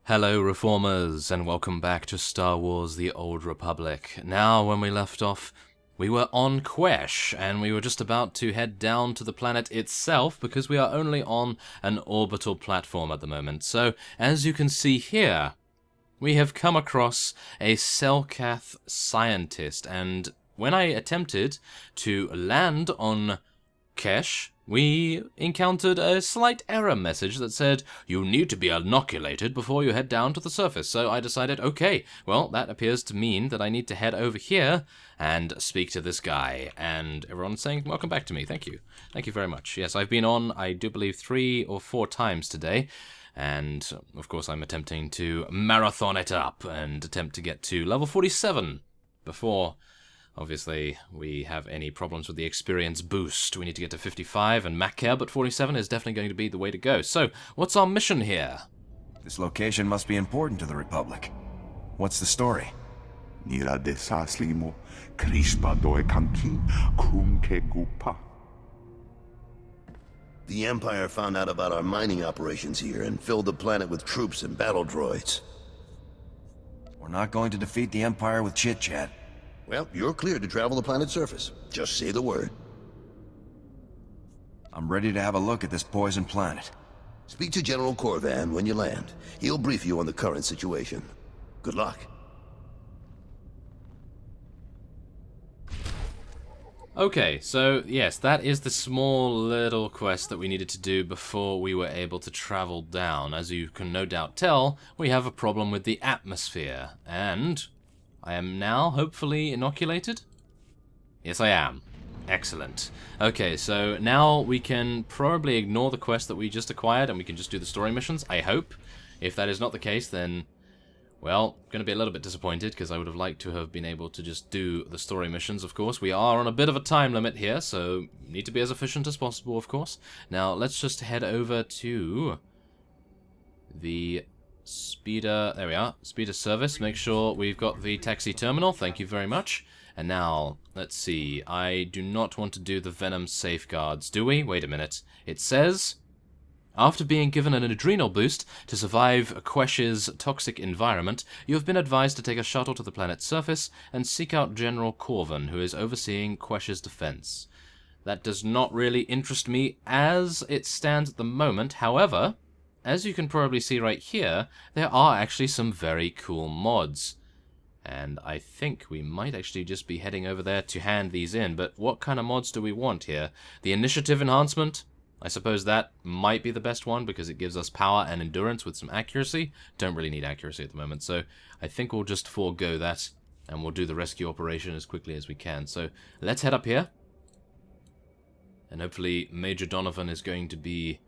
Hello Reformers, and welcome back to Star Wars The Old Republic. Now, when we left off, we were on Quesh, and we were just about to head down to the planet itself, because we are only on an orbital platform at the moment. So, as you can see here, we have come across a Selkath scientist, and when I attempted to land on Kesh, we encountered a slight error message that said, you need to be inoculated before you head down to the surface. So I decided, okay, well, that appears to mean that I need to head over here and speak to this guy. And everyone's saying, welcome back to me. Thank you. Thank you very much. Yes, I've been on, I do believe, 3 or 4 times today. And, of course, I'm attempting to marathon it up and attempt to get to level 47 before, obviously, we have any problems with the experience boost. We need to get to 55 and Macaire, but 47 is definitely going to be the way to go. So, what's our mission here? This location must be important to the Republic. What's the story? Nira de saslimo, Krishpa doe kanki, kunke gupa. The Empire found out about our mining operations here and filled the planet with troops and battle droids. We're not going to defeat the Empire with chit-chat. Well, you're cleared to travel the planet's surface. Just say the word. I'm ready to have a look at this poison planet. Speak to General Corvan when you land. He'll brief you on the current situation. Good luck. Okay, so yes, that is the small little quest that we needed to do before we were able to travel down. As you can no doubt tell, we have a problem with the atmosphere, and I am now hopefully inoculated? Yes, I am. Excellent. Okay, so now we can probably ignore the quest that we just acquired and we can just do the story missions, I hope. If that is not the case, then, well, going to be a little bit disappointed because I would have liked to have been able to just do the story missions, of course. We are on a bit of a time limit here, so need to be as efficient as possible, of course. Now, let's just head over to the speeder, there we are, speeder service. Make sure we've got the taxi terminal, thank you very much. And now, let's see, I do not want to do the Venom safeguards, do we? Wait a minute. It says, after being given an adrenal boost to survive Quesh's toxic environment, you have been advised to take a shuttle to the planet's surface and seek out General Corvan, who is overseeing Quesh's defense. That does not really interest me as it stands at the moment, however, as you can probably see right here, there are actually some very cool mods. And I think we might actually just be heading over there to hand these in, but what kind of mods do we want here? The initiative enhancement? I suppose that might be the best one because it gives us power and endurance with some accuracy. Don't really need accuracy at the moment, so I think we'll just forego that and we'll do the rescue operation as quickly as we can. So let's head up here. And hopefully Major Donovan is going to be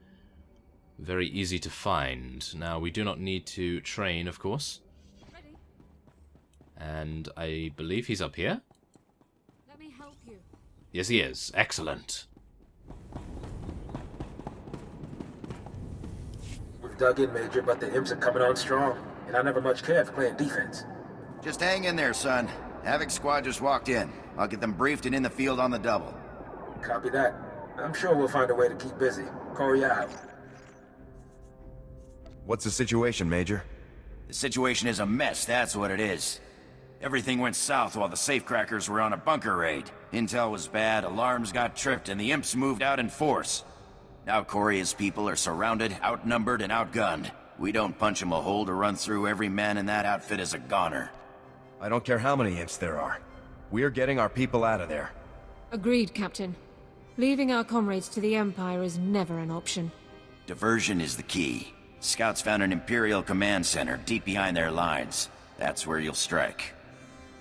very easy to find. Now, we do not need to train, of course. Ready. And I believe he's up here. Let me help you. Yes, he is. Excellent. We've dug in, Major, but the imps are coming on strong, and I never much cared for playing defense. Just hang in there, son. Havoc squad just walked in. I'll get them briefed and in the field on the double. Copy that. I'm sure we'll find a way to keep busy. Corey out. What's the situation, Major? The situation is a mess, that's what it is. Everything went south while the safecrackers were on a bunker raid. Intel was bad, alarms got tripped, and the imps moved out in force. Now Corey's people are surrounded, outnumbered, and outgunned. We don't punch them a hole to run through. Every man in that outfit is a goner. I don't care how many imps there are. We're getting our people out of there. Agreed, Captain. Leaving our comrades to the Empire is never an option. Diversion is the key. Scouts found an Imperial command center deep behind their lines. That's where you'll strike.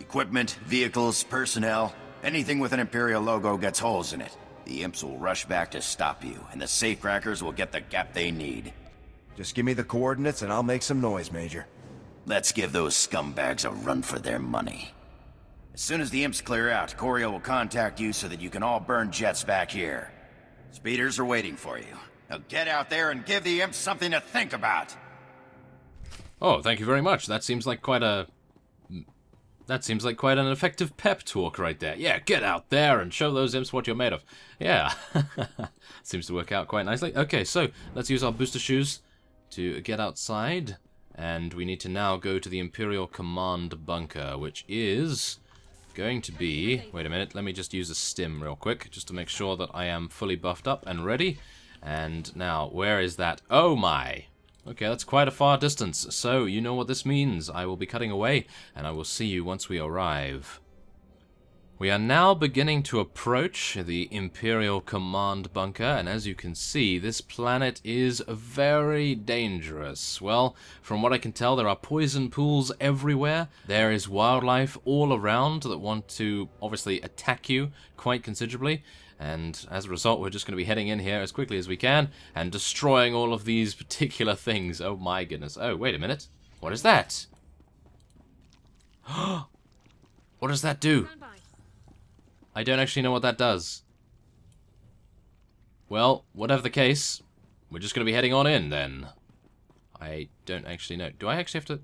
Equipment, vehicles, personnel, anything with an Imperial logo gets holes in it. The imps will rush back to stop you, and the safecrackers will get the gap they need. Just give me the coordinates and I'll make some noise, Major. Let's give those scumbags a run for their money. As soon as the imps clear out, Corio will contact you so that you can all burn jets back here. Speeders are waiting for you. Now get out there and give the imps something to think about! Oh, thank you very much. That seems like quite an effective pep talk right there. Yeah, get out there and show those imps what you're made of. Yeah. Seems to work out quite nicely. Okay, so let's use our booster shoes to get outside And we need to now go to the Imperial Command Bunker, which is going to be... Wait a minute, let me just use a stim real quick, just to make sure that I am fully buffed up and ready. And now, where is that? Oh my! Okay, that's quite a far distance, so you know what this means. I will be cutting away, and I will see you once we arrive. We are now beginning to approach the Imperial Command Bunker, and as you can see, this planet is very dangerous. Well, from what I can tell, there are poison pools everywhere. There is wildlife all around that want to, obviously, attack you quite considerably. And as a result, we're just going to be heading in here as quickly as we can and destroying all of these particular things. Oh my goodness. Oh, wait a minute. What is that? What does that do? I don't actually know what that does. Well, whatever the case, we're just going to be heading on in, then. I don't actually know. Do I actually have to...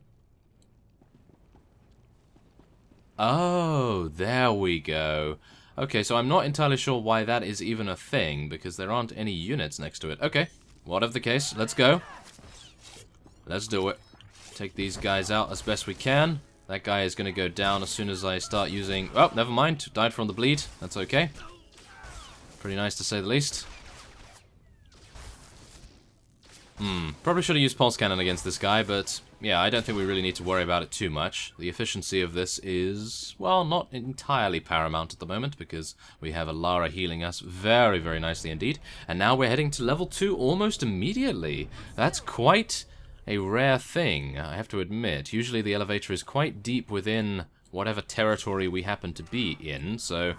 Oh, there we go. Okay, so I'm not entirely sure why that is even a thing, because there aren't any units next to it. Okay, whatever the case, let's go. Let's do it. Take these guys out as best we can. That guy is going to go down as soon as I start using... Oh, never mind. Died from the bleed. That's okay. Pretty nice to say the least. Probably should have used Pulse Cannon against this guy, but... Yeah, I don't think we really need to worry about it too much. The efficiency of this is, well, not entirely paramount at the moment, because we have Alara healing us very, very nicely indeed. And now we're heading to level 2 almost immediately. That's quite a rare thing, I have to admit. Usually the elevator is quite deep within whatever territory we happen to be in, so...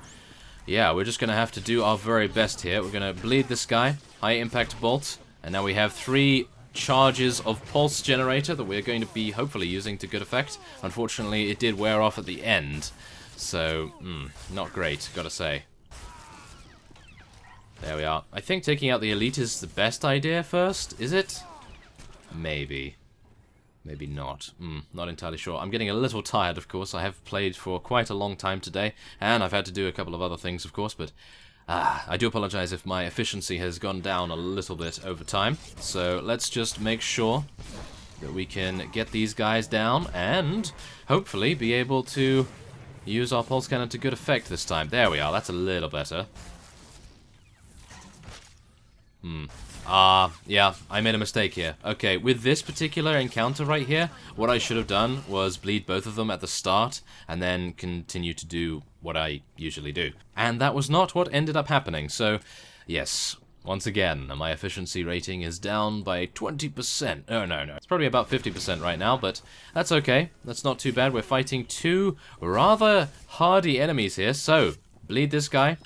Yeah, we're just going to have to do our very best here. We're going to bleed this guy, high impact bolt, and now we have 3... charges of pulse generator that we're going to be hopefully using to good effect. Unfortunately, it did wear off at the end, so not great, gotta say. There we are. I think taking out the elite is the best idea first, is it? Maybe. Maybe not. Not entirely sure. I'm getting a little tired, of course. I have played for quite a long time today, and I've had to do a couple of other things, of course, but... I do apologize if my efficiency has gone down a little bit over time. So let's just make sure that we can get these guys down and hopefully be able to use our pulse cannon to good effect this time. There we are, that's a little better. Yeah, I made a mistake here. Okay, with this particular encounter right here, what I should have done was bleed both of them at the start and then continue to do what I usually do. And that was not what ended up happening, so yes, once again, my efficiency rating is down by 20%. Oh, no, it's probably about 50% right now, but that's okay. That's not too bad. We're fighting 2 rather hardy enemies here, so bleed this guy,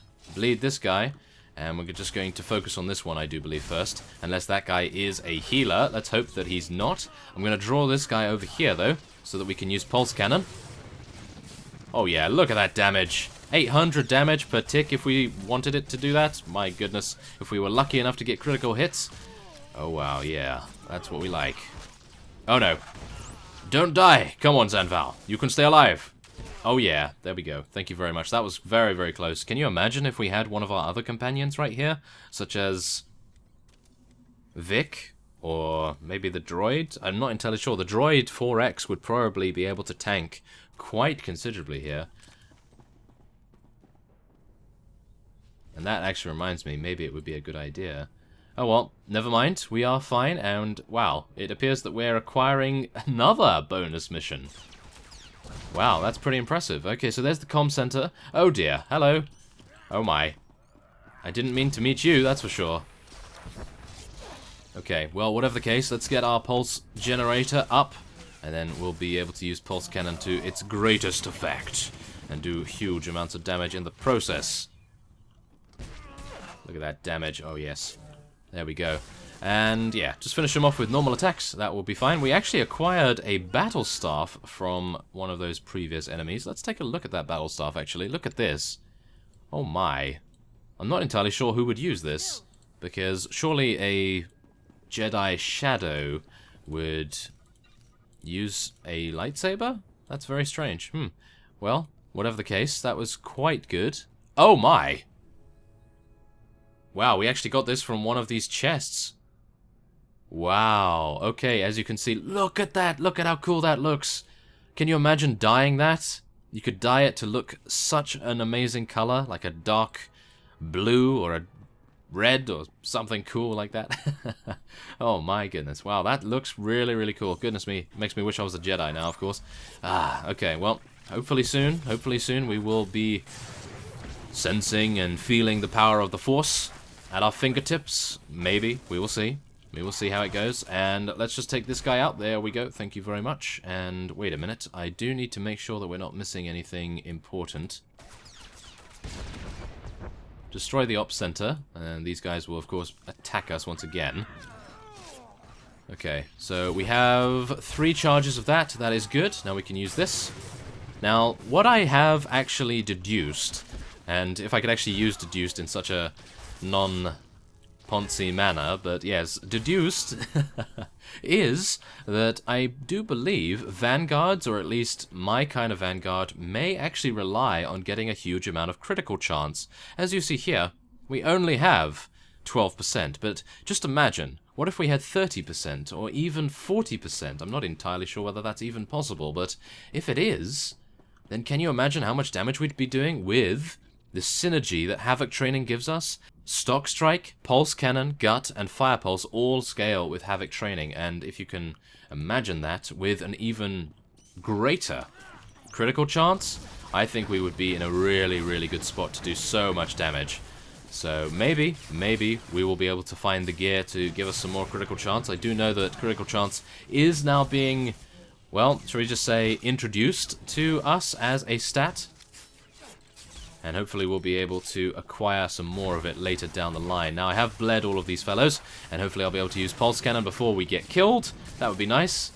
and we're just going to focus on this one, I do believe, first. Unless that guy is a healer. Let's hope that he's not. I'm going to draw this guy over here, though, so that we can use Pulse Cannon. Oh, yeah, look at that damage. 800 damage per tick if we wanted it to do that. My goodness, if we were lucky enough to get critical hits. Oh, wow, yeah, that's what we like. Oh, no. Don't die. Come on, Zanval. You can stay alive. Oh yeah, there we go. Thank you very much. That was very, very close. Can you imagine if we had one of our other companions right here? Such as... Vic? Or maybe the droid? I'm not entirely sure. The droid 4X would probably be able to tank quite considerably here. And that actually reminds me, maybe it would be a good idea. Oh well, never mind. We are fine, and wow, it appears that we're acquiring another bonus mission. Wow, that's pretty impressive. Okay, so there's the comm center. Oh dear, hello. Oh my. I didn't mean to meet you, that's for sure. Okay, well, whatever the case, let's get our pulse generator up, and then we'll be able to use pulse cannon to its greatest effect, and do huge amounts of damage in the process. Look at that damage, oh yes. There we go. And yeah, just finish them off with normal attacks. That will be fine. We actually acquired a battle staff from one of those previous enemies. Let's take a look at that battle staff, actually. Look at this. Oh my. I'm not entirely sure who would use this, because surely a Jedi Shadow would use a lightsaber? That's very strange. Well, whatever the case, that was quite good. Oh my! Wow, we actually got this from one of these chests. Wow. Okay, as you can see, look at that. Look at how cool that looks. Can you imagine dyeing that? You could dye it to look such an amazing color, like a dark blue or a red or something cool like that. Oh my goodness. Wow, that looks really, really cool. Goodness me. Makes me wish I was a Jedi now, of course. Okay, well, hopefully soon we will be sensing and feeling the power of the Force at our fingertips. Maybe. We will see. We will see how it goes. And let's just take this guy out. There we go. Thank you very much. And wait a minute. I do need to make sure that we're not missing anything important. Destroy the Ops Center. And these guys will, of course, attack us once again. Okay. So we have 3 charges of that. That is good. Now we can use this. Now, what I have actually deduced, and if I could actually use deduced in such a non-poncy manner, but yes, deduced is that I do believe vanguards, or at least my kind of vanguard, may actually rely on getting a huge amount of critical chance. As you see here, we only have 12%, but just imagine, what if we had 30% or even 40%? I'm not entirely sure whether that's even possible, but if it is, then can you imagine how much damage we'd be doing with the synergy that Havoc training gives us? Stock Strike, Pulse Cannon, Gut, and Fire Pulse all scale with Havoc training, and if you can imagine that with an even greater critical chance, I think we would be in a really, really good spot to do so much damage. So maybe we will be able to find the gear to give us some more critical chance. I do know that critical chance is now being, well, shall we just say, introduced to us as a stat. And hopefully we'll be able to acquire some more of it later down the line. Now I have bled all of these fellows, and hopefully I'll be able to use Pulse Cannon before we get killed. That would be nice.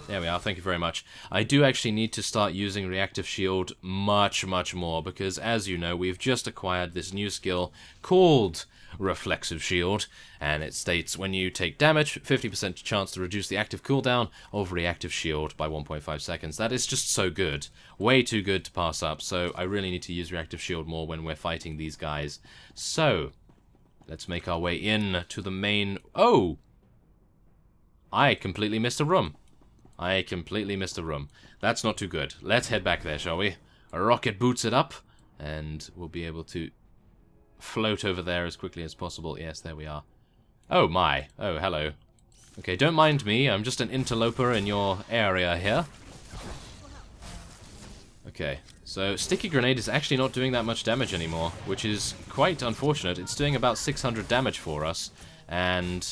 There we are, thank you very much. I do actually need to start using Reactive Shield much, much more, because as you know, we've just acquired this new skill called Reflexive Shield, and it states when you take damage, 50% chance to reduce the active cooldown of Reactive Shield by 1.5 seconds. That is just so good. Way too good to pass up, so I really need to use Reactive Shield more when we're fighting these guys. So, let's make our way in to the main... Oh! I completely missed a room. I completely missed a room. That's not too good. Let's head back there, shall we? A rocket boots it up, and we'll be able to float over there as quickly as possible. Yes, there we are. Oh my. Oh, hello. Okay, don't mind me. I'm just an interloper in your area here. Okay, so Sticky Grenade is actually not doing that much damage anymore, which is quite unfortunate. It's doing about 600 damage for us, and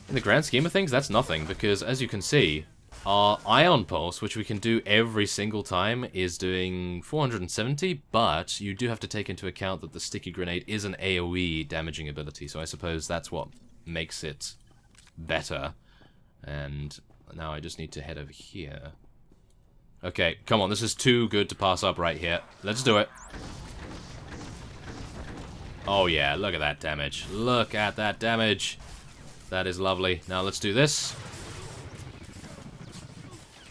in the grand scheme of things, that's nothing, because as you can see, our Ion Pulse, which we can do every single time, is doing 470, but you do have to take into account that the Sticky Grenade is an AoE damaging ability, so I suppose that's what makes it better. And now I just need to head over here. Okay, come on, this is too good to pass up right here. Let's do it. Oh yeah, look at that damage. Look at that damage. That is lovely. Now let's do this.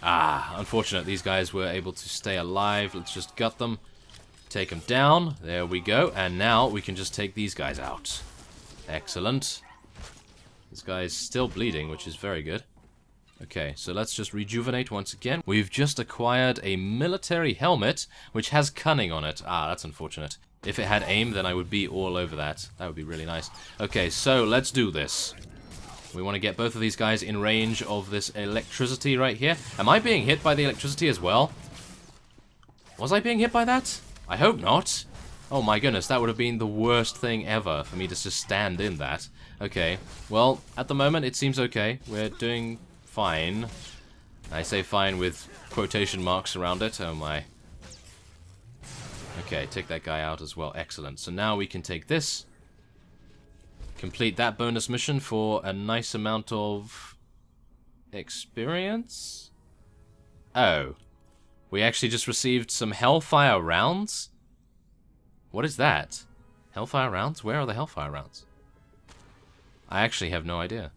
Unfortunate these guys were able to stay alive. Let's just gut them. Take them down. There we go. And now we can just take these guys out. Excellent. This guy is still bleeding, which is very good. Okay, so let's just rejuvenate once again. We've just acquired a military helmet, which has cunning on it. That's unfortunate. If it had aim, then I would be all over that. That would be really nice. Okay, so let's do this. We want to get both of these guys in range of this electricity right here. Am I being hit by the electricity as well? Was I being hit by that? I hope not. Oh my goodness, that would have been the worst thing ever for me to just stand in that. Okay, well, at the moment it seems okay. We're doing fine. I say fine with quotation marks around it. Oh my. Okay, take that guy out as well. Excellent. So now we can take this. Complete that bonus mission for a nice amount of experience. Oh. We actually just received some Hellfire rounds? What is that? Hellfire rounds? Where are the Hellfire rounds? I actually have no idea.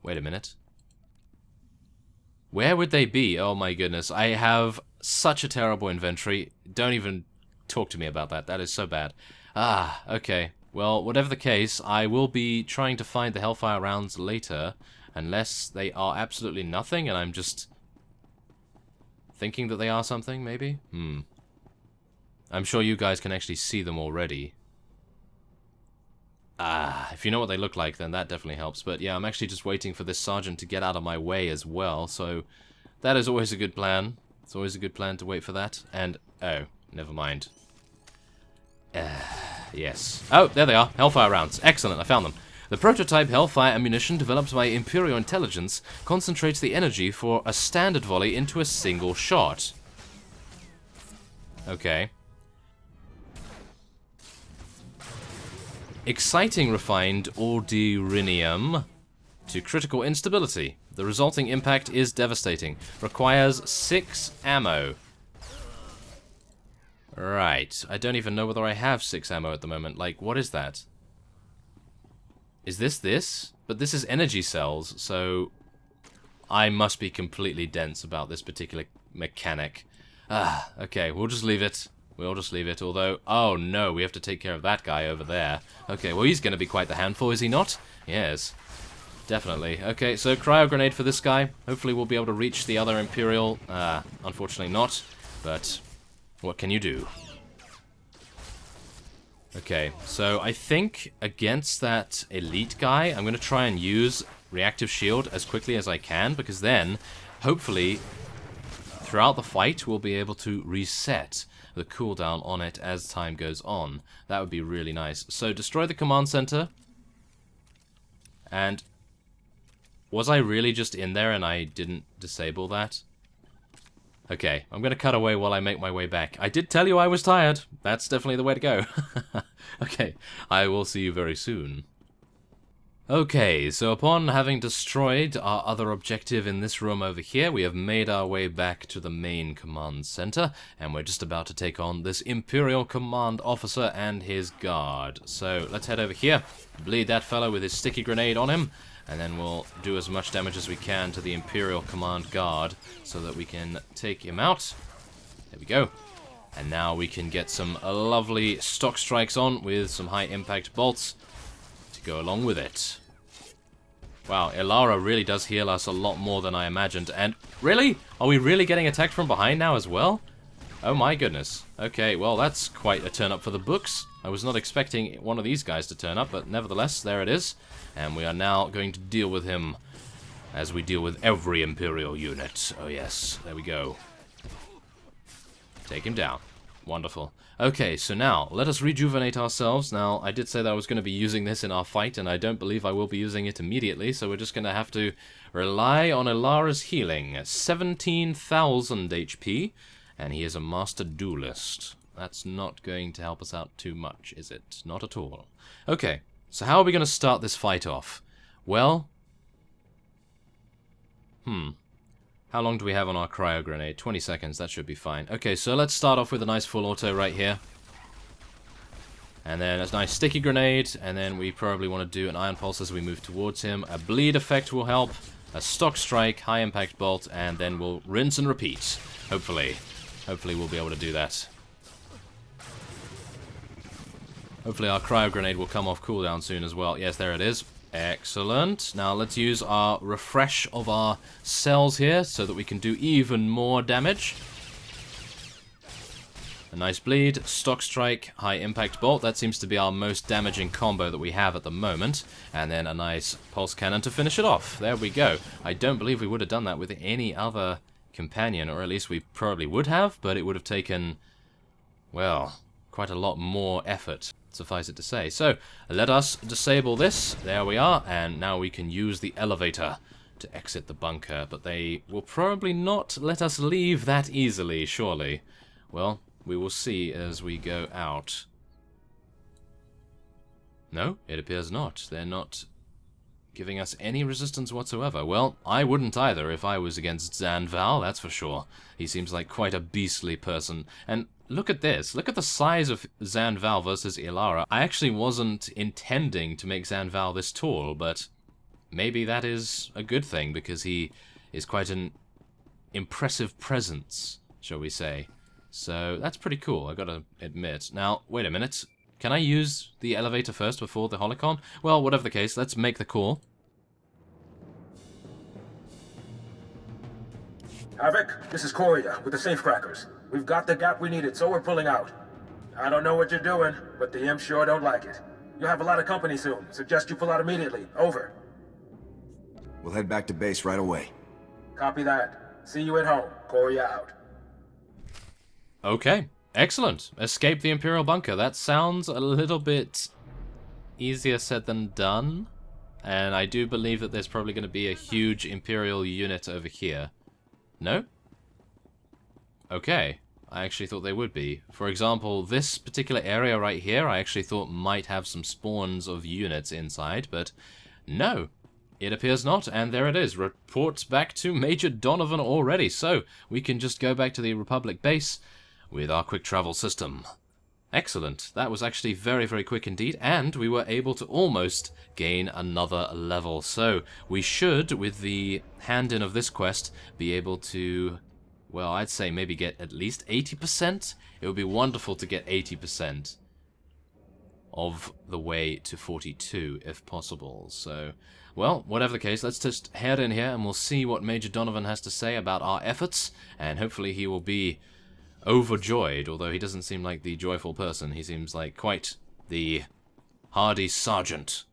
Wait a minute. Where would they be? Oh my goodness. I have such a terrible inventory. Don't even talk to me about that. That is so bad. Okay. Well, whatever the case, I will be trying to find the Hellfire rounds later, unless they are absolutely nothing, and I'm just thinking that they are something, maybe? I'm sure you guys can actually see them already. If you know what they look like, then that definitely helps. But yeah, I'm actually just waiting for this sergeant to get out of my way as well, so that is always a good plan. It's always a good plan to wait for that. And, oh, never mind. Yes. Oh, there they are. Hellfire rounds. Excellent, I found them. The prototype Hellfire ammunition developed by Imperial Intelligence concentrates the energy for a standard volley into a single shot. Okay. Exciting refined ordurinium to critical instability. The resulting impact is devastating. Requires 6 ammo. Right. I don't even know whether I have 6 ammo at the moment. Like, what is that? Is this? But this is energy cells, so I must be completely dense about this particular mechanic. Okay, we'll just leave it. We'll just leave it, although... Oh, no, we have to take care of that guy over there. Okay, well, he's going to be quite the handful, is he not? Yes, definitely. Okay, so cryo grenade for this guy. Hopefully we'll be able to reach the other Imperial. Unfortunately not, but what can you do? Okay, so I think against that elite guy, I'm going to try and use reactive shield as quickly as I can, because then, hopefully, throughout the fight, we'll be able to reset the cooldown on it as time goes on. That would be really nice. So destroy the command center. And was I really just in there and I didn't disable that? Okay, I'm gonna cut away while I make my way back. I did tell you I was tired. That's definitely the way to go. Okay, I will see you very soon. Okay, so upon having destroyed our other objective in this room over here, we have made our way back to the main command center, and we're just about to take on this Imperial command officer and his guard. So let's head over here, bleed that fellow with his sticky grenade on him, and then we'll do as much damage as we can to the Imperial command guard so that we can take him out. There we go. And now we can get some lovely stock strikes on with some high impact bolts to go along with it. Wow, Ilara really does heal us a lot more than I imagined. And really? Are we really getting attacked from behind now as well? Oh my goodness. Okay, well that's quite a turn up for the books. I was not expecting one of these guys to turn up, but nevertheless, there it is. And we are now going to deal with him as we deal with every Imperial unit. Oh yes, there we go. Take him down. Wonderful. Okay, so now, let us rejuvenate ourselves. Now, I did say that I was going to be using this in our fight, and I don't believe I will be using it immediately, so we're just going to have to rely on Ilara's healing. 17,000 HP, and he is a master duelist. That's not going to help us out too much, is it? Not at all. Okay, so how are we going to start this fight off? Well... How long do we have on our cryo grenade? 20 seconds, that should be fine. Okay, so let's start off with a nice full auto right here. And then a nice sticky grenade, and then we probably want to do an iron pulse as we move towards him. A bleed effect will help, a stock strike, high impact bolt, and then we'll rinse and repeat. Hopefully. Hopefully we'll be able to do that. Hopefully our cryo grenade will come off cooldown soon as well. Yes, there it is. Excellent. Now let's use our refresh of our cells here so that we can do even more damage. A nice bleed, stock strike, high impact bolt. That seems to be our most damaging combo that we have at the moment. And then a nice pulse cannon to finish it off. There we go. I don't believe we would have done that with any other companion, or at least we probably would have, but it would have taken, well, quite a lot more effort, suffice it to say. So, let us disable this. There we are, and now we can use the elevator to exit the bunker, but they will probably not let us leave that easily, surely. Well, we will see as we go out. No, it appears not. They're not giving us any resistance whatsoever. Well, I wouldn't either if I was against Zan Val, that's for sure. He seems like quite a beastly person. And look at this. Look at the size of Zan Val versus Ilara. I actually wasn't intending to make Zan Val this tall, but maybe that is a good thing, because he is quite an impressive presence, shall we say. So that's pretty cool, I gotta admit. Now, wait a minute. Can I use the elevator first before the holocron? Well, whatever the case, let's make the call. Havoc, this is Korea with the safecrackers. We've got the gap we needed, so we're pulling out. I don't know what you're doing, but the imps sure don't like it. You'll have a lot of company soon. Suggest you pull out immediately. Over. We'll head back to base right away. Copy that. See you at home. Korea out. Okay, excellent. Escape the Imperial bunker. That sounds a little bit easier said than done. And I do believe that there's probably going to be a huge Imperial unit over here. No? Okay. I actually thought they would be. For example, this particular area right here, I actually thought might have some spawns of units inside, but no. It appears not, and there it is. Reports back to Major Donovan already, so we can just go back to the Republic base with our quick travel system. Excellent. That was actually very, very quick indeed, and we were able to almost gain another level. So we should, with the hand-in of this quest, be able to, well, I'd say maybe get at least 80%. It would be wonderful to get 80% of the way to 42, if possible. So, well, whatever the case, let's just head in here and we'll see what Major Donovan has to say about our efforts, and hopefully he will be overjoyed, although he doesn't seem like the joyful person. He seems like quite the hardy sergeant.